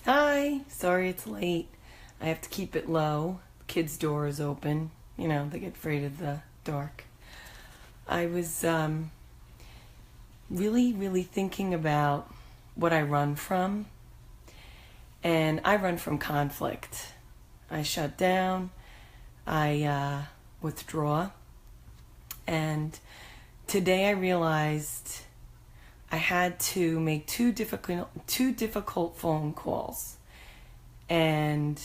Hi, sorry it's late. I have to keep it low. Kids' door is open. You know, they get afraid of the dark. I was really thinking about what I run from. And I run from conflict. I shut down. I withdraw. And today I realized I had to make two difficult phone calls. And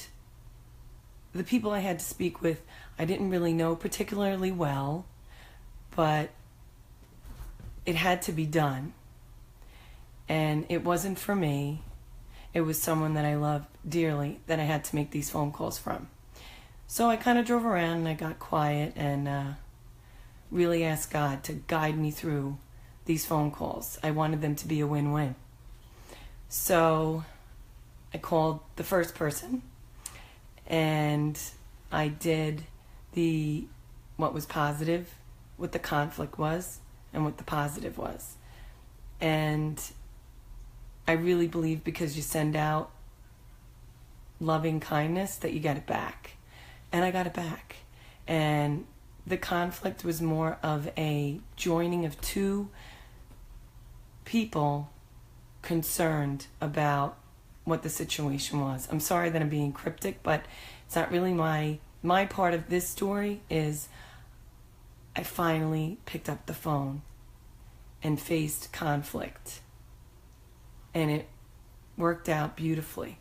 the people I had to speak with, I didn't really know particularly well, but it had to be done. And it wasn't for me. It was someone that I loved dearly that I had to make these phone calls from. So I kind of drove around and I got quiet and really asked God to guide me through these phone calls. I wanted them to be a win-win. So I called the first person and I did what was positive, what the conflict was, and what the positive was. And I really believe because you send out loving kindness that you get it back. And I got it back. And the conflict was more of a joining of two people concerned about what the situation was. I'm sorry that I'm being cryptic, but it's not really my part of this story is I finally picked up the phone and faced conflict. And it worked out beautifully.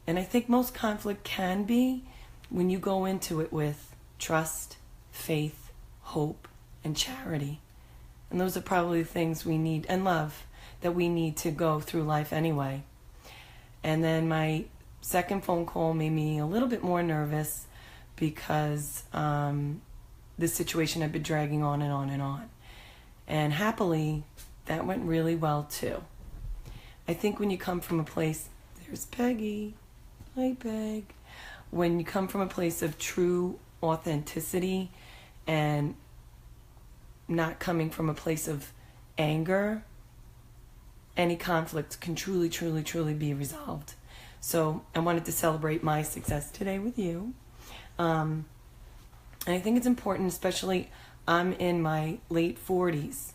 And I think most conflict can be when you go into it with trust, faith, hope, and charity. And those are probably the things we need, and love, that we need to go through life anyway. And then my second phone call made me a little bit more nervous because the situation had been dragging on and on and on. And happily, that went really well too. I think when you come from a place, there's Peggy, hi Peg. When you come from a place of true authenticity and not coming from a place of anger, any conflict can truly be resolved. So I wanted to celebrate my success today with you. And I think it's important, especially I'm in my late 40s,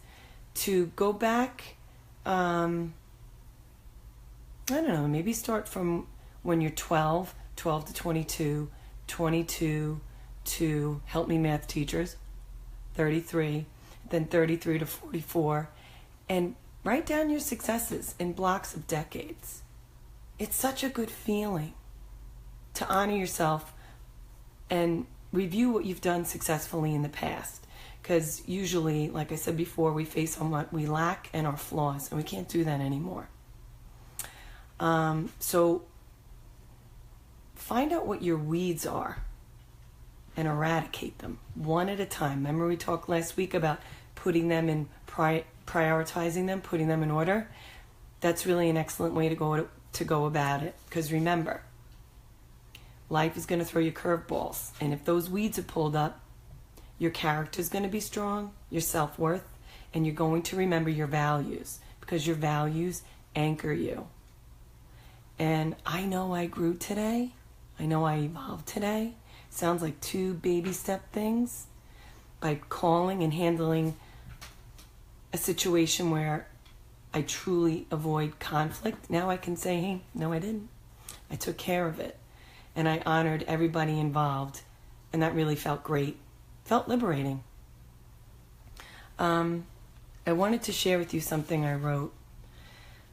to go back, I don't know, maybe start from when you're 12 to 22, 22 to help me math teachers, 33, then 33 to 44, and write down your successes in blocks of decades. It's such a good feeling to honor yourself and review what you've done successfully in the past. Because usually, like I said before, we face on what we lack and our flaws, and we can't do that anymore. So find out what your weeds are and eradicate them one at a time. Remember we talked last week about putting them in, prioritizing them, putting them in order? That's really an excellent way to go about it. Because remember, life is going to throw you curveballs. And if those weeds are pulled up, your character is going to be strong, your self-worth, and you're going to remember your values. Because your values anchor you. And I know I grew today. I know I evolved today. Sounds like two baby step things. By calling and handling a situation where I truly avoid conflict. Now I can say, hey, no I didn't. I took care of it. And I honored everybody involved. And that really felt great. Felt liberating. I wanted to share with you something I wrote.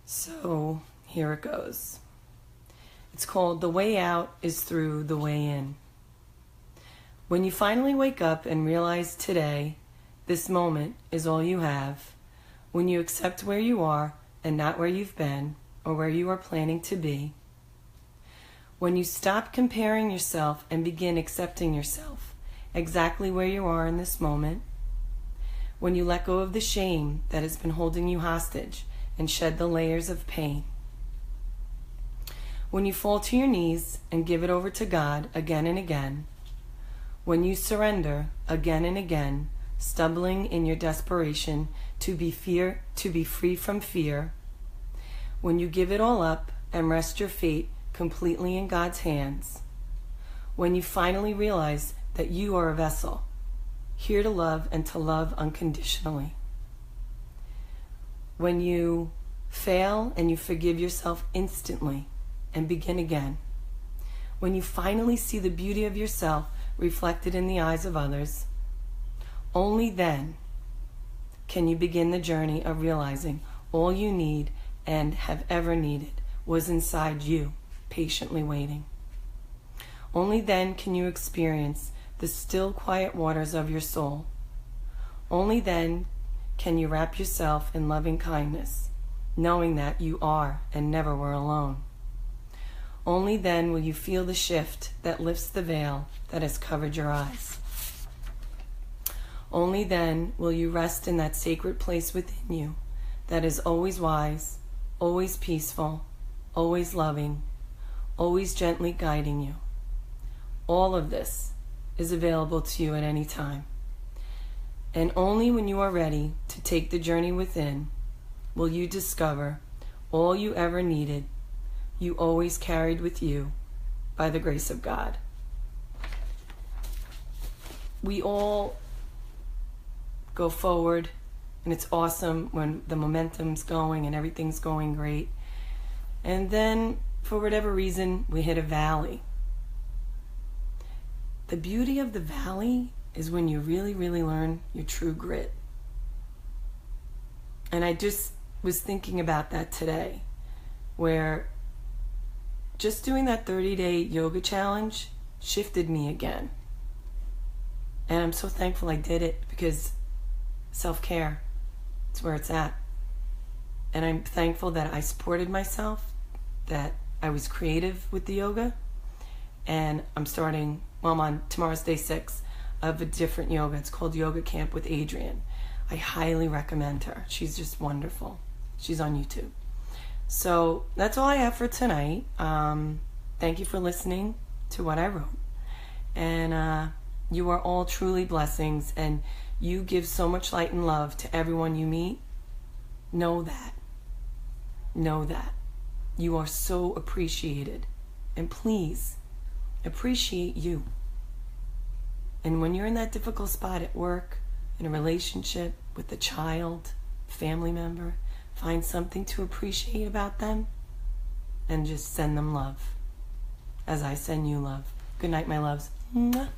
So here it goes. It's called The Way Out is Through the Way In. When you finally wake up and realize today, this moment is all you have, when you accept where you are and not where you've been or where you are planning to be, when you stop comparing yourself and begin accepting yourself exactly where you are in this moment, when you let go of the shame that has been holding you hostage and shed the layers of pain, when you fall to your knees and give it over to God again and again, when you surrender again and again, stumbling in your desperation to be free from fear, when you give it all up and rest your fate completely in God's hands, when you finally realize that you are a vessel, here to love and to love unconditionally, when you fail and you forgive yourself instantly and begin again, when you finally see the beauty of yourself reflected in the eyes of others, only then can you begin the journey of realizing all you need and have ever needed was inside you, patiently waiting. Only then can you experience the still, quiet waters of your soul. Only then can you wrap yourself in loving kindness, knowing that you are and never were alone. Only then will you feel the shift that lifts the veil that has covered your eyes. Only then will you rest in that sacred place within you that is always wise, always peaceful, always loving, always gently guiding you. All of this is available to you at any time. And only when you are ready to take the journey within will you discover all you ever needed, you always carried with you by the grace of God. We all go forward, and it's awesome when the momentum's going and everything's going great. And then, for whatever reason, we hit a valley. The beauty of the valley is when you really, really learn your true grit. And I just was thinking about that today, where just doing that 30-day yoga challenge shifted me again. And I'm so thankful I did it, because self-care, it's where it's at. And I'm thankful that I supported myself, that I was creative with the yoga. And I'm starting, well, I'm on tomorrow's day 6 of a different yoga. It's called Yoga Camp with Adrienne. I highly recommend her. She's just wonderful. She's on YouTube. So that's all I have for tonight. Thank you for listening to what I wrote. And you are all truly blessings, and you give so much light and love to everyone you meet. Know that. Know that. You are so appreciated. And please, appreciate you. And when you're in that difficult spot at work, in a relationship with a child, family member, find something to appreciate about them and just send them love, as I send you love. Good night, my loves. Mwah.